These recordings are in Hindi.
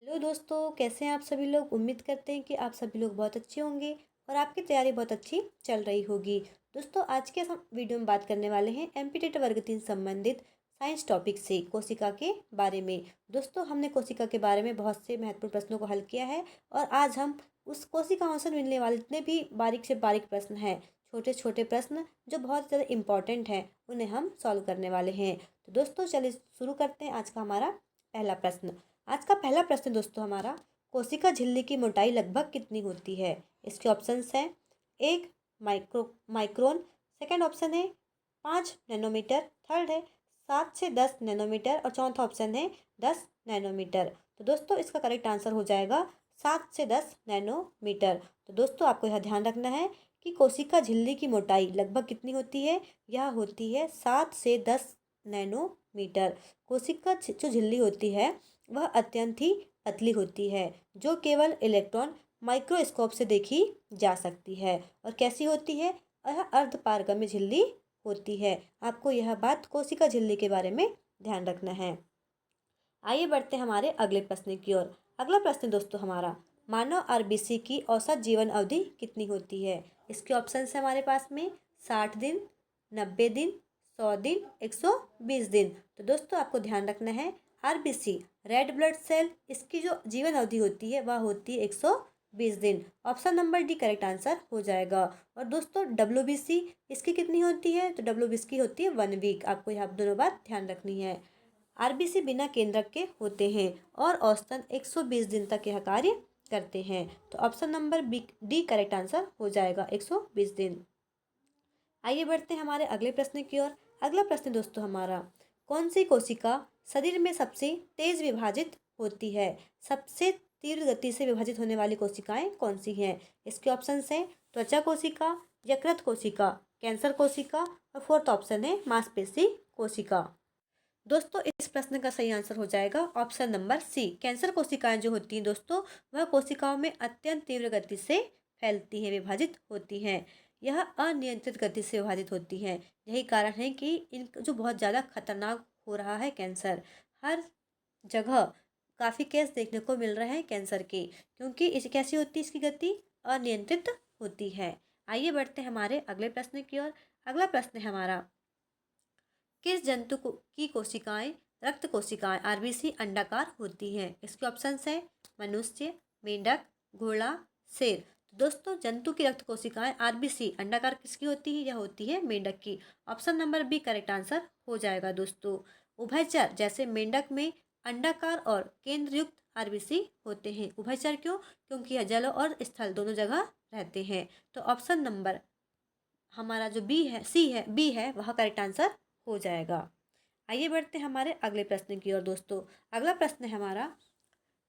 हेलो दोस्तों, कैसे हैं आप सभी लोग। उम्मीद करते हैं कि आप सभी लोग बहुत अच्छे होंगे और आपकी तैयारी बहुत अच्छी चल रही होगी। दोस्तों, आज के हम वीडियो में बात करने वाले हैं एमपीटेट वर्ग 3 संबंधित साइंस टॉपिक से कोशिका के बारे में। दोस्तों, हमने कोशिका के बारे में बहुत से महत्वपूर्ण प्रश्नों को हल किया है और आज हम उस कोशिकाओं से मिलने वाले जितने भी बारीक से बारीक प्रश्न हैं, छोटे छोटे प्रश्न जो बहुत ज़्यादा इंपॉर्टेंट हैं, उन्हें हम सॉल्व करने वाले हैं। तो दोस्तों, चलिए शुरू करते हैं आज का हमारा पहला प्रश्न। आज का पहला प्रश्न दोस्तों हमारा, कोशिका झिल्ली की मोटाई लगभग कितनी होती है। इसके ऑप्शंस हैं 1 माइक्रोन, सेकंड ऑप्शन है 5 नैनोमीटर, थर्ड है 7 से 10 नैनोमीटर और चौथा ऑप्शन है 10 नैनोमीटर। तो दोस्तों, इसका करेक्ट आंसर हो जाएगा 7 से 10 नैनोमीटर। तो दोस्तों, आपको यह ध्यान रखना है कि कोशिका झिल्ली की मोटाई लगभग कितनी होती है। यह होती है 7 से 10 नैनोमीटर। कोशिका जो झिल्ली होती है वह अत्यंत ही पतली होती है, जो केवल इलेक्ट्रॉन माइक्रोस्कोप से देखी जा सकती है। और कैसी होती है, यह अर्धपारगम्य झिल्ली होती है। आपको यह बात कोशिका झिल्ली के बारे में ध्यान रखना है। आइए बढ़ते हैं हमारे अगले प्रश्न की ओर। अगला प्रश्न दोस्तों हमारा, मानव आरबीसी की औसत जीवन अवधि कितनी होती है। इसके ऑप्शन है हमारे पास में 60 दिन, 90 दिन, 100 दिन, 120 दिन। तो दोस्तों, आपको ध्यान रखना है, आरबीसी रेड ब्लड सेल, इसकी जो जीवन अवधि होती है वह होती है 120 दिन। Option number D correct answer हो जाएगा। और दोस्तों, डब्ल्यूबीसी इसकी कितनी होती है, तो डब्ल्यूबीसी की होती है 1 वीक। आपको यह दोनों बात ध्यान रखनी है। आरबीसी बिना केंद्रक के होते हैं और औसतन 120 दिन तक यह कार्य करते हैं। तो option number D correct answer हो जाएगा 120 दिन। आइए बढ़ते हैं हमारे अगले प्रश्न की ओर। अगला प्रश्न दोस्तों हमारा, कौन सी कोशिका शरीर में सबसे तेज विभाजित होती है। सबसे तीव्र गति से विभाजित होने वाली कोशिकाएं कौन सी हैं। इसके ऑप्शन हैं त्वचा कोशिका, यकृत कोशिका, कैंसर कोशिका और फोर्थ ऑप्शन है मांसपेशी कोशिका। दोस्तों, इस प्रश्न का सही आंसर हो जाएगा ऑप्शन नंबर सी। कैंसर कोशिकाएं जो होती हैं दोस्तों, वह कोशिकाओं में अत्यंत तीव्र गति से फैलती हैं, विभाजित होती हैं। यह अनियंत्रित गति से विभाजित होती हैं। यही कारण है कि इन जो बहुत ज़्यादा खतरनाक हो रहा है कैंसर, हर जगह काफ़ी केस देखने को मिल रहे हैं कैंसर के, क्योंकि इस कैसी होती है, इसकी गति अनियंत्रित होती है। आइए बढ़ते हैं हमारे अगले प्रश्न की ओर। अगला प्रश्न है हमारा, किस जंतु की कोशिकाएं रक्त कोशिकाएं आरबीसी अंडाकार होती हैं। इसके ऑप्शंस हैं मनुष्य, मेंढक, घोड़ा, शेर। तो दोस्तों, जंतु की रक्त कोशिकाएं आरबीसी अंडाकार किसकी होती है, यह होती है मेंढक की। Option number B correct answer हो जाएगा दोस्तों। उभयचर जैसे मेंढक में अंडाकार और केंद्रयुक्त आरबीसी होते हैं। उभयचर क्यों, क्योंकि यह जल और स्थल दोनों जगह रहते हैं। तो ऑप्शन नंबर हमारा जो बी है वह करेक्ट आंसर हो जाएगा। आइए बढ़ते हैं हमारे अगले प्रश्न की ओर दोस्तों। अगला प्रश्न है हमारा,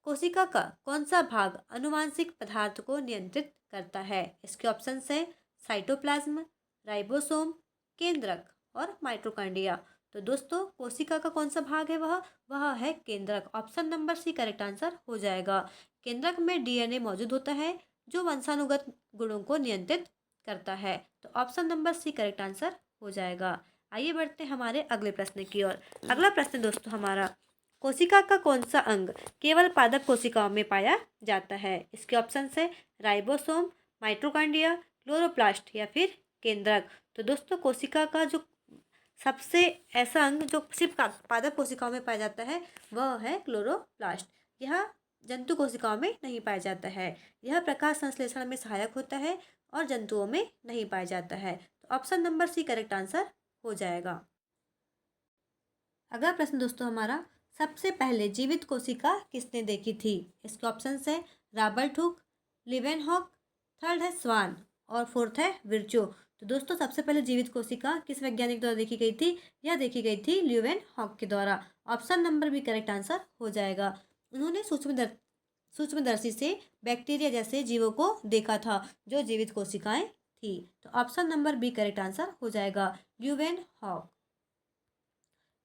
कोशिका का कौन सा भाग अनुवांशिक पदार्थ को नियंत्रित करता है। इसके ऑप्शन हैं साइटोप्लाज्म, राइबोसोम, केंद्रक और माइटोकॉन्ड्रिया। तो दोस्तों, कोशिका का कौन सा भाग है, वह है केंद्रक। Option number C correct answer हो जाएगा। केंद्रक में डीएनए मौजूद होता है जो वंशानुगत गुणों को नियंत्रित करता है। तो option number C correct answer हो जाएगा। आइए बढ़ते हैं हमारे अगले प्रश्न की ओर। अगला प्रश्न दोस्तों हमारा, कोशिका का कौन सा अंग केवल पादप कोशिकाओं में पाया जाता है। इसके ऑप्शन है राइबोसोम, माइटोकॉन्ड्रिया, क्लोरोप्लास्ट या फिर केंद्रक। तो दोस्तों, कोशिका का जो सबसे ऐसा अंग जो सिर्फ पादप कोशिकाओं में पाया जाता है वह है क्लोरोप्लास्ट। यह जंतु कोशिकाओं में नहीं पाया जाता है। यह प्रकाश संश्लेषण में सहायक होता है और जंतुओं में नहीं पाया जाता है। तो option number C correct answer हो जाएगा। अगला प्रश्न दोस्तों हमारा, सबसे पहले जीवित कोशिका किसने देखी थी। इसके ऑप्शन है रॉबर्ट हुक, लिवेनहॉक, थर्ड है स्वान और फोर्थ है विर्चो। तो दोस्तों, सबसे पहले जीवित कोशिका किस वैज्ञानिक द्वारा देखी गई थी, यह देखी गई थी ल्यूवेनहॉक के द्वारा। ऑप्शन नंबर भी करेक्ट आंसर हो जाएगा। उन्होंने सूक्ष्मदर्शी से बैक्टीरिया जैसे जीवों को देखा था जो जीवित कोशिकाएं थी। तो option number B correct answer हो जाएगा, ल्यूवेनहॉक।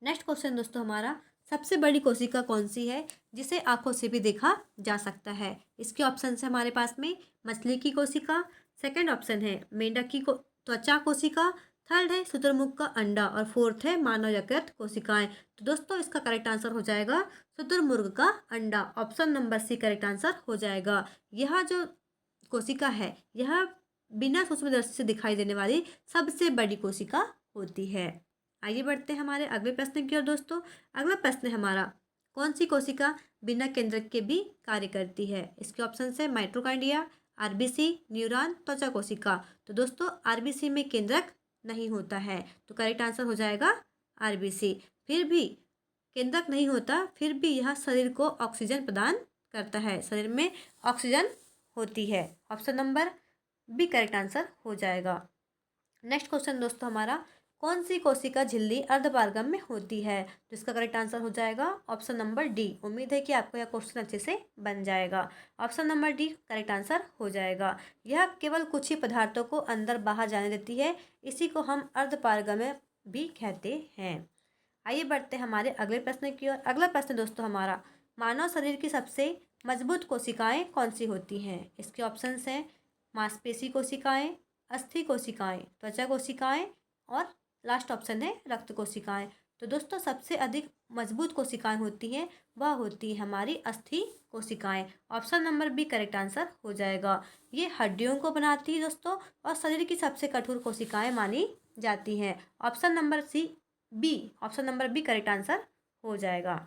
नेक्स्ट क्वेश्चन दोस्तों हमारा, सबसे बड़ी कोशिका कौन सी है जिसे आंखों से भी देखा जा सकता है। इसके ऑप्शन है हमारे पास में मछली की कोशिका, सेकंड ऑप्शन है मेंढक की त्वचा कोशिका, थर्ड है शुतुरमुर्ग का अंडा और फोर्थ है मानव यकृत कोशिकाएं। तो दोस्तों इसका करेक्ट आंसर हो जाएगा शुतुरमुर्ग का अंडा। Option number C correct answer हो जाएगा। यह जो कोशिका है यह बिना सूक्ष्मदर्शी से दिखाई देने वाली सबसे बड़ी कोशिका होती है। आइए बढ़ते हैं हमारे अगले प्रश्न की ओर दोस्तों। अगला प्रश्न है हमारा, कौन सी कोशिका बिना केंद्रक के भी कार्य करती है? इसके ऑप्शन है माइटोकॉन्ड्रिया, आरबीसी, न्यूरॉन, त्वचा कोशिका। तो दोस्तों आरबीसी में केंद्रक नहीं होता है, तो करेक्ट आंसर हो जाएगा आरबीसी। फिर भी केंद्रक नहीं होता, फिर भी यह शरीर को ऑक्सीजन प्रदान करता है, शरीर में ऑक्सीजन होती है। Option number B correct answer हो जाएगा। नेक्स्ट क्वेश्चन दोस्तों हमारा, कौन सी कोशिका झिल्ली अर्धपारगम में होती है? तो इसका करेक्ट आंसर हो जाएगा ऑप्शन नंबर डी। उम्मीद है कि आपको यह क्वेश्चन अच्छे से बन जाएगा। Option number D correct answer हो जाएगा। यह केवल कुछ ही पदार्थों को अंदर बाहर जाने देती है, इसी को हम अर्धपारगम्य भी कहते हैं। आइए बढ़ते हैं हमारे अगले प्रश्न की ओर। अगला प्रश्न दोस्तों हमारा, मानव शरीर की सबसे मजबूत कोशिकाएं कौन सी होती हैं? इसके ऑप्शंस हैं मांसपेशी कोशिकाएं, अस्थि कोशिकाएं, त्वचा कोशिकाएं और लास्ट ऑप्शन है रक्त कोशिकाएं। तो दोस्तों सबसे अधिक मजबूत कोशिकाएं होती हैं वह होती है हमारी अस्थि कोशिकाएं। Option number B correct answer हो जाएगा। ये हड्डियों को बनाती है दोस्तों और शरीर की सबसे कठोर कोशिकाएं मानी जाती हैं। Option number option number B correct answer हो जाएगा।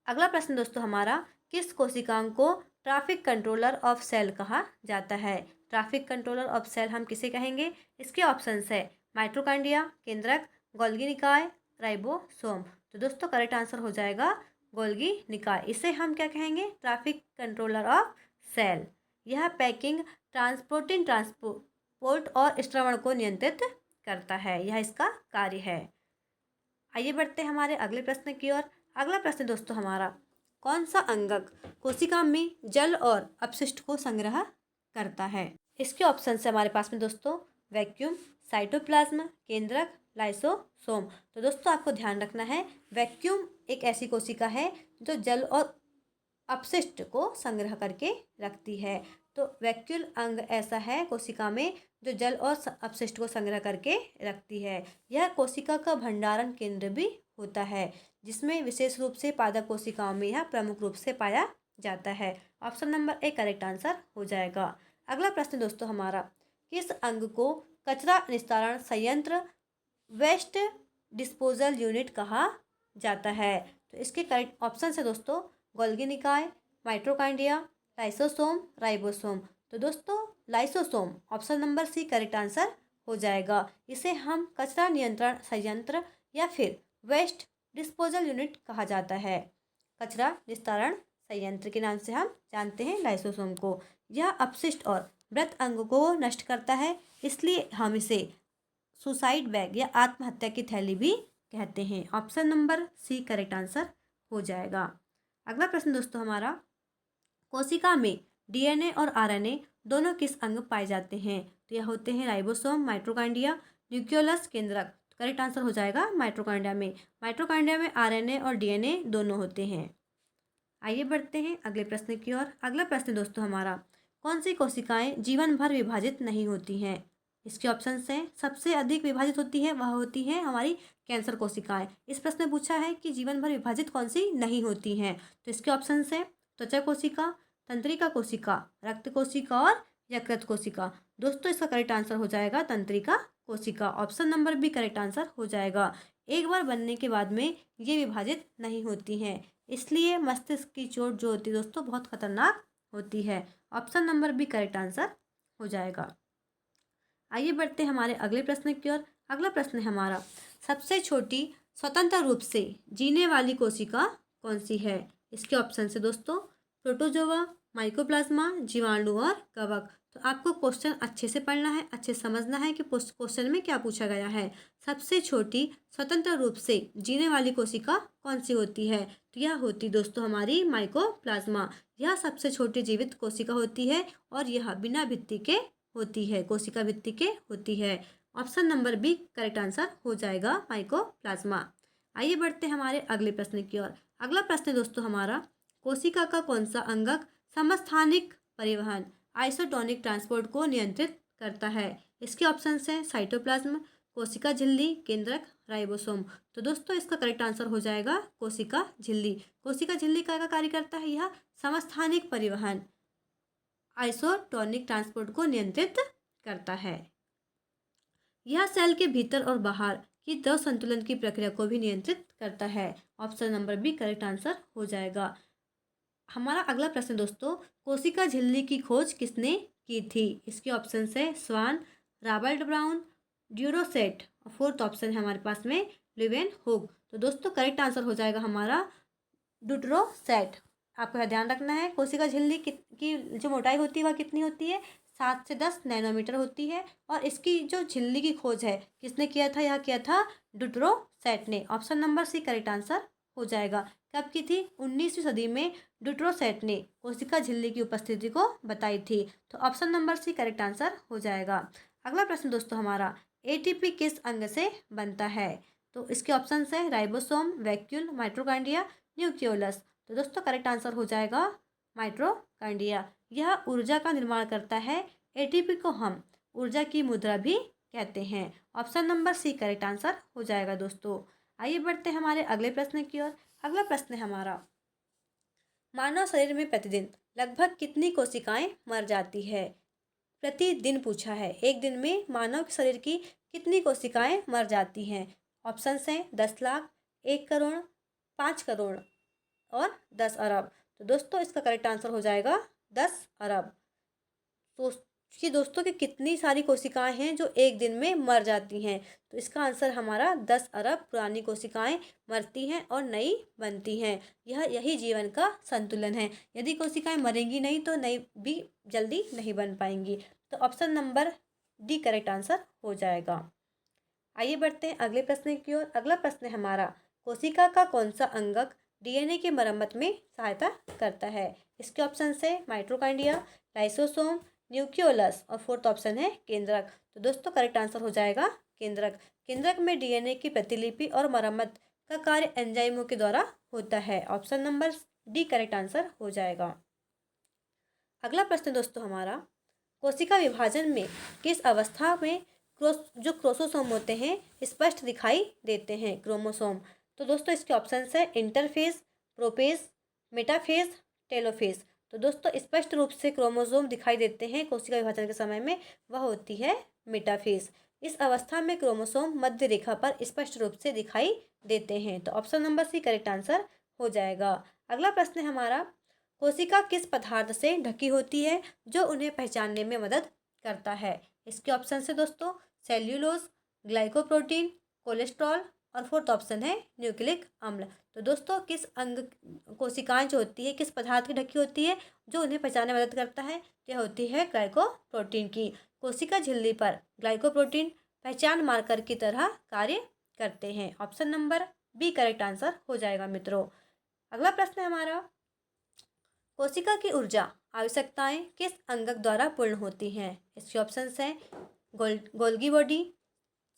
अगला प्रश्न दोस्तों हमारा, किस कोशिकाओं को ट्रैफिक कंट्रोलर ऑफ सेल कहा जाता है? ट्रैफिक कंट्रोलर ऑफ सेल हम किसे कहेंगे? इसके ऑप्शंस है माइटोकॉन्ड्रिया, केंद्रक, गोल्गी निकाय, राइबोसोम। तो दोस्तों करेक्ट आंसर हो जाएगा गोल्गी निकाय। इसे हम क्या कहेंगे? Traffic controller of cell. यह पैकिंग, ट्रांसपोर्ट और श्रवण को नियंत्रित करता है, यह इसका कार्य है। आइए बढ़ते हैं हमारे अगले प्रश्न की ओर। अगला प्रश्न दोस्तों हमारा, कौन सा अंगक कोशिका में जल और अपशिष्ट को संग्रह करता है? इसके ऑप्शन है हमारे पास में दोस्तों वैक्यूम, साइटोप्लाज्म, केंद्रक, लाइसोसोम। तो दोस्तों आपको ध्यान रखना है, वैक्यूम एक ऐसी कोशिका है जो जल और अपशिष्ट को संग्रह करके रखती है। तो वैक्यूल अंग ऐसा है कोशिका में जो जल और अपशिष्ट को संग्रह करके रखती है। यह कोशिका का भंडारण केंद्र भी होता है, जिसमें विशेष रूप से पादप कोशिकाओं में यह प्रमुख रूप से पाया जाता है। Option number A correct answer हो जाएगा। अगला प्रश्न दोस्तों हमारा, किस अंग को कचरा निस्तारण संयंत्र वेस्ट डिस्पोजल यूनिट कहा जाता है? तो इसके करेक्ट ऑप्शन है दोस्तों गोल्गी निकाय, माइटोकॉन्ड्रिया, लाइसोसोम, राइबोसोम। तो दोस्तों lysosome option number C correct answer हो जाएगा। इसे हम कचरा नियंत्रण संयंत्र या फिर वेस्ट डिस्पोजल यूनिट कहा जाता है। कचरा निस्तारण संयंत्र के नाम से हम जानते हैं लाइसोसोम को। यह अपशिष्ट और मृत अंगों को नष्ट करता है, इसलिए हम इसे सुसाइड बैग या आत्महत्या की थैली भी कहते हैं। Option number C correct answer हो जाएगा। अगला प्रश्न दोस्तों हमारा, कोशिका में डीएनए और आरएनए दोनों किस अंग पाए जाते हैं? तो यह होते हैं राइबोसोम, माइटोकॉन्ड्रिया, न्यूक्लियस, केंद्रक। तो करेक्ट आंसर हो जाएगा माइटोकॉन्ड्रिया में। माइटोकॉन्ड्रिया में आरएनए और डीएनए दोनों होते हैं। आइए बढ़ते हैं अगले प्रश्न की ओर। अगला प्रश्न दोस्तों हमारा, कौन सी कोशिकाएं जीवन भर विभाजित नहीं होती हैं? इसके ऑप्शन हैं सबसे अधिक विभाजित होती है वह होती है हमारी कैंसर कोशिकाएं। इस प्रश्न में पूछा है कि जीवन भर विभाजित कौन सी नहीं होती हैं। तो इसके ऑप्शन है त्वचा कोशिका, तंत्रिका कोशिका, रक्त कोशिका और यकृत कोशिका। दोस्तों इसका करेक्ट आंसर हो जाएगा तंत्रिका कोशिका। Option number B correct answer हो जाएगा। एक बार बनने के बाद में ये विभाजित नहीं होती हैं, इसलिए मस्तिष्क की चोट जो होती है दोस्तों बहुत खतरनाक होती है। Option number B correct answer हो जाएगा। आइए बढ़ते हैं हमारे अगले प्रश्न की ओर। अगला प्रश्न है हमारा, सबसे छोटी स्वतंत्र रूप से जीने वाली कोशिका कौन सी है? इसके ऑप्शन है दोस्तों प्रोटोजोआ, माइकोप्लाज्मा, जीवाणु और कवक। तो आपको क्वेश्चन अच्छे से पढ़ना है, अच्छे समझना है कि क्वेश्चन में क्या पूछा गया है। सबसे छोटी स्वतंत्र रूप से जीने वाली कोशिका कौन सी होती है? तो यह होती दोस्तों हमारी माइकोप्लाज्मा। यह सबसे छोटी जीवित कोशिका होती है और यह बिना भित्ति के होती है, कोशिका भित्ति के होती है। Option number B correct answer हो जाएगा माइकोप्लाज्मा। आइए बढ़ते हैं हमारे अगले प्रश्न की ओर। अगला प्रश्न दोस्तों हमारा, कोशिका का कौन सा अंगक समस्थानिक परिवहन आइसोटोनिक ट्रांसपोर्ट को नियंत्रित करता है? इसके ऑप्शन हैं साइटोप्लाज्म, कोशिका झिल्ली, केंद्रक, राइबोसोम। तो दोस्तों इसका करेक्ट आंसर हो जाएगा कोशिका झिल्ली। कोशिका झिल्ली का कार्य करता है, यह समस्थानिक परिवहन, आइसोटोनिक ट्रांसपोर्ट को नियंत्रित करता है। यह सेल के भीतर और बाहर की द्रव संतुलन की प्रक्रिया को भी नियंत्रित करता है। Option number B correct answer हो जाएगा। हमारा अगला प्रश्न दोस्तों, कोशिका झिल्ली की खोज किसने की थी? इसके ऑप्शन है स्वान, रॉबर्ट ब्राउन, ड्यूरोसेट और फोर्थ ऑप्शन है हमारे पास में लीवेनहोग। तो दोस्तों करेक्ट आंसर हो जाएगा हमारा ड्यूरोसेट। आपको यह ध्यान रखना है, कोशिका झिल्ली की जो मोटाई होती है वह कितनी होती है? 7 से 10 नैनोमीटर होती है। और इसकी जो झिल्ली की खोज है किसने किया था? यह किया था ड्यूरोसेट ने। Option number C correct answer हो जाएगा। कब की थी? 19वीं सदी में ड्यूरोसेट ने कोशिका झिल्ली की उपस्थिति को बताई थी। तो option number C correct answer हो जाएगा। अगला प्रश्न दोस्तों हमारा, एटीपी किस अंग से बनता है? तो इसके ऑप्शन है राइबोसोम, वैक्यूल, माइटोकॉन्ड्रिया, न्यूक्लियोलस। तो दोस्तों करेक्ट आंसर हो जाएगा माइटोकॉन्ड्रिया। यह ऊर्जा का निर्माण करता है। एटीपी को हम ऊर्जा की मुद्रा भी कहते हैं। Option number C correct answer हो जाएगा दोस्तों। आइए बढ़ते हैं हमारे अगले प्रश्न की ओर। अगला प्रश्न है हमारा, मानव शरीर में प्रतिदिन लगभग कितनी कोशिकाएं मर जाती है? प्रतिदिन पूछा है। एक दिन में मानव शरीर की कितनी कोशिकाएं मर जाती हैं? ऑप्शन हैं 10 लाख, 1 करोड़, 5 करोड़ और 10 अरब। तो दोस्तों इसका करेक्ट आंसर हो जाएगा 10 अरब। तो कि दोस्तों की कितनी सारी कोशिकाएं हैं जो एक दिन में मर जाती हैं? तो इसका आंसर हमारा 10 अरब पुरानी कोशिकाएं मरती हैं और नई बनती हैं। यही जीवन का संतुलन है। यदि कोशिकाएं मरेंगी नहीं तो नई भी जल्दी नहीं बन पाएंगी। तो option number D correct answer हो जाएगा। आइए बढ़ते हैं अगले प्रश्न की ओर। अगला प्रश्न है हमारा, कोशिका का कौन सा अंगक डीएनए की मरम्मत में सहायता करता है? इसके ऑप्शन है माइटोकॉन्ड्रिया, लाइसोसोम, न्यूक्लियोलस और फोर्थ ऑप्शन है केंद्रक। तो दोस्तों करेक्ट आंसर हो जाएगा केंद्रक। केंद्रक में डीएनए की प्रतिलिपि और मरम्मत का कार्य एंजाइमों के द्वारा होता है। Option number D correct answer हो जाएगा। अगला प्रश्न दोस्तों हमारा, कोशिका विभाजन में किस अवस्था में जो क्रोमोसोम होते हैं स्पष्ट दिखाई देते हैं? क्रोमोसोम। तो दोस्तों इसके ऑप्शन है इंटरफेज, प्रोपेज, मेटाफेज, टेलोफेज। तो दोस्तों स्पष्ट रूप से क्रोमोसोम दिखाई देते हैं कोशिका विभाजन के समय में, वह होती है मेटाफेज। इस अवस्था में क्रोमोसोम मध्य रेखा पर स्पष्ट रूप से दिखाई देते हैं। तो option number C correct answer हो जाएगा। अगला प्रश्न है हमारा, कोशिका किस पदार्थ से ढकी होती है जो उन्हें पहचानने में मदद करता है? इसके ऑप्शन है दोस्तों सेल्यूलोज, ग्लाइकोप्रोटीन, कोलेस्ट्रॉल और फोर्थ ऑप्शन है न्यूक्लिक अम्ल। तो दोस्तों किस अंग कोशिकाएं जो होती है किस पदार्थ की ढकी होती है जो उन्हें पहचानने में मदद करता है? यह होती है ग्लाइकोप्रोटीन की। कोशिका झिल्ली पर ग्लाइकोप्रोटीन पहचान मार्कर की तरह कार्य करते हैं। Option number B correct answer हो जाएगा मित्रों। अगला प्रश्न है हमारा, कोशिका की ऊर्जा आवश्यकताएं किस अंगक द्वारा पूर्ण होती हैं? इसके ऑप्शन हैं गोल्गी बॉडी,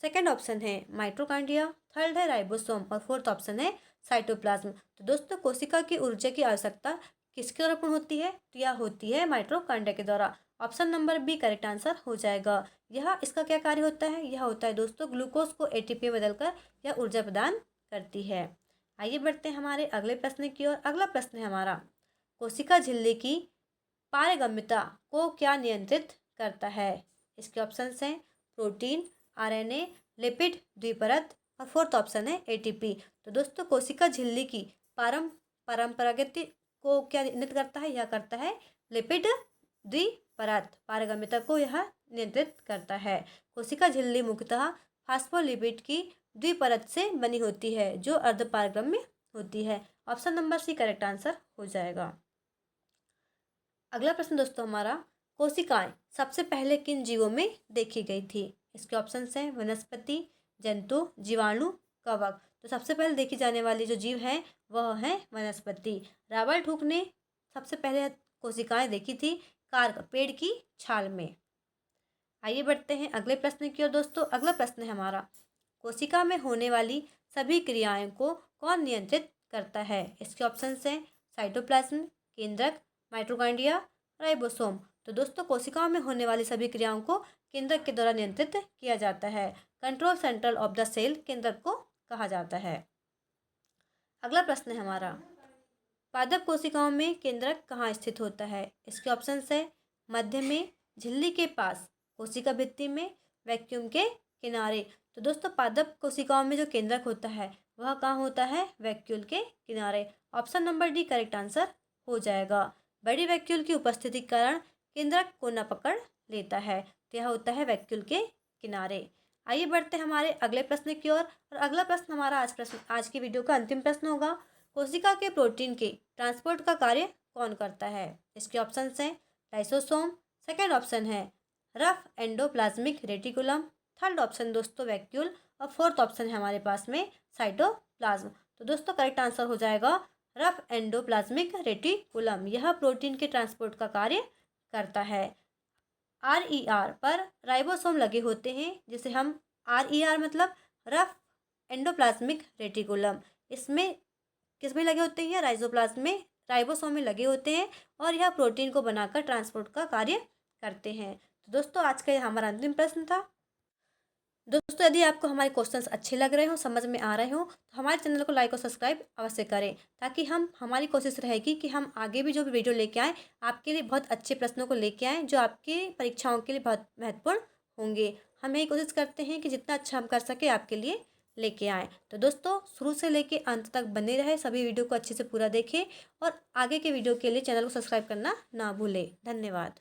सेकेंड ऑप्शन है माइटोकॉन्ड्रिया, थर्ड है राइबोसोम और फोर्थ ऑप्शन है साइटोप्लाज्म। तो दोस्तों कोशिका की ऊर्जा की आवश्यकता किसके द्वारा पूर्ण होती है? तो यह होती है माइटोकॉन्ड्रिया के द्वारा। Option number B correct answer हो जाएगा। यह इसका क्या कार्य होता है? यह होता है दोस्तों ग्लूकोज को एटीपी में बदलकर यह ऊर्जा प्रदान करती है। आइए बढ़ते हैं हमारे अगले प्रश्न की ओर। अगला प्रश्न है हमारा, कोशिका झिल्ली की पारगम्यता को क्या नियंत्रित करता है? इसके ऑप्शन हैं प्रोटीन, आरएनए, लिपिड द्विपरत और फोर्थ ऑप्शन है एटीपी। तो दोस्तों कोशिका झिल्ली की परंपरागत को क्या नियंत्रित करता है? यह करता है लिपिड द्विपरत। पारगम्यता को यह नियंत्रित करता है। कोशिका झिल्ली मुख्यतः फास्फोलिपिड की द्विपरत से बनी होती है जो अर्धपारगम्य होती है। Option number C correct answer हो जाएगा। अगला प्रश्न दोस्तों हमारा, कोशिकाएं सबसे पहले किन जीवों में देखी गई थी? इसके ऑप्शन हैं वनस्पति, जंतु, जीवाणु, कवक। तो सबसे पहले देखी जाने वाली जो जीव है वह है वनस्पति। रॉबर्ट हुक ने सबसे पहले कोशिकाएं देखी थी कार्क पेड़ की छाल में। आइए बढ़ते हैं अगले प्रश्न की ओर दोस्तों। अगला प्रश्न है हमारा, कोशिका में होने वाली सभी क्रियाओं को कौन नियंत्रित करता है? इसके ऑप्शन हैं साइटोप्लाज्म, केंद्रक, माइटोकॉन्ड्रिया, राइबोसोम। तो दोस्तों कोशिकाओं में होने वाली सभी क्रियाओं को केंद्रक के द्वारा नियंत्रित किया जाता है। Control central of the cell केंद्रक को कहा जाता है। अगला प्रश्न है हमारा, पादप कोशिकाओं में केंद्रक कहाँ स्थित होता है? इसके ऑप्शन है मध्य में, झिल्ली के पास, कोशिका भित्ति में, वैक्यूम के किनारे। तो दोस्तों पादप कोशिकाओं में जो केंद्रक होता है वह कहाँ होता है? वैक्यूल के किनारे। Option number D correct answer हो जाएगा। बड़ी वैक्यूल की उपस्थिति के कारण केंद्रक कोना पकड़ लेता है, तो यह होता है वैक्यूल के किनारे। आइए बढ़ते हैं हमारे अगले प्रश्न की ओर। और अगला प्रश्न हमारा आज की वीडियो का अंतिम प्रश्न होगा, कोशिका के प्रोटीन के ट्रांसपोर्ट का कार्य कौन करता है? इसके ऑप्शन हैं लाइसोसोम, सेकेंड ऑप्शन है rough endoplasmic reticulum, third option दोस्तों वैक्यूल, और फोर्थ ऑप्शन है हमारे पास में साइटोप्लाज्म। तो दोस्तों करेक्ट आंसर हो जाएगा रफ एंडोप्लाज्मिक रेटिकुलम। यह प्रोटीन के ट्रांसपोर्ट का कार्य करता है। RER पर राइबोसोम लगे होते हैं, जिसे हम RER मतलब रफ एंडोप्लाज्मिक रेटिकुलम, इसमें किसमें लगे होते हैं? राइजोप्लाज्म में, राइबोसोम में लगे होते हैं और यह प्रोटीन को बनाकर ट्रांसपोर्ट का कार्य करते हैं। तो दोस्तों आज का यह हमारा अंतिम प्रश्न था। दोस्तों यदि आपको हमारे क्वेश्चंस अच्छे लग रहे हो, समझ में आ रहे हो, तो हमारे चैनल को लाइक और सब्सक्राइब अवश्य करें, ताकि हमारी कोशिश रहेगी कि हम आगे भी जो भी वीडियो लेके आएँ आपके लिए बहुत अच्छे प्रश्नों को लेके आएँ जो आपकी परीक्षाओं के लिए बहुत महत्वपूर्ण होंगे। हम यही कोशिश करते हैं कि जितना अच्छा हम कर सके आपके लिए लेके आएँ। तो दोस्तों शुरू से लेके अंत तक बने रहे, सभी वीडियो को अच्छे से पूरा देखें और आगे के वीडियो के लिए चैनल को सब्सक्राइब करना ना भूलें। धन्यवाद।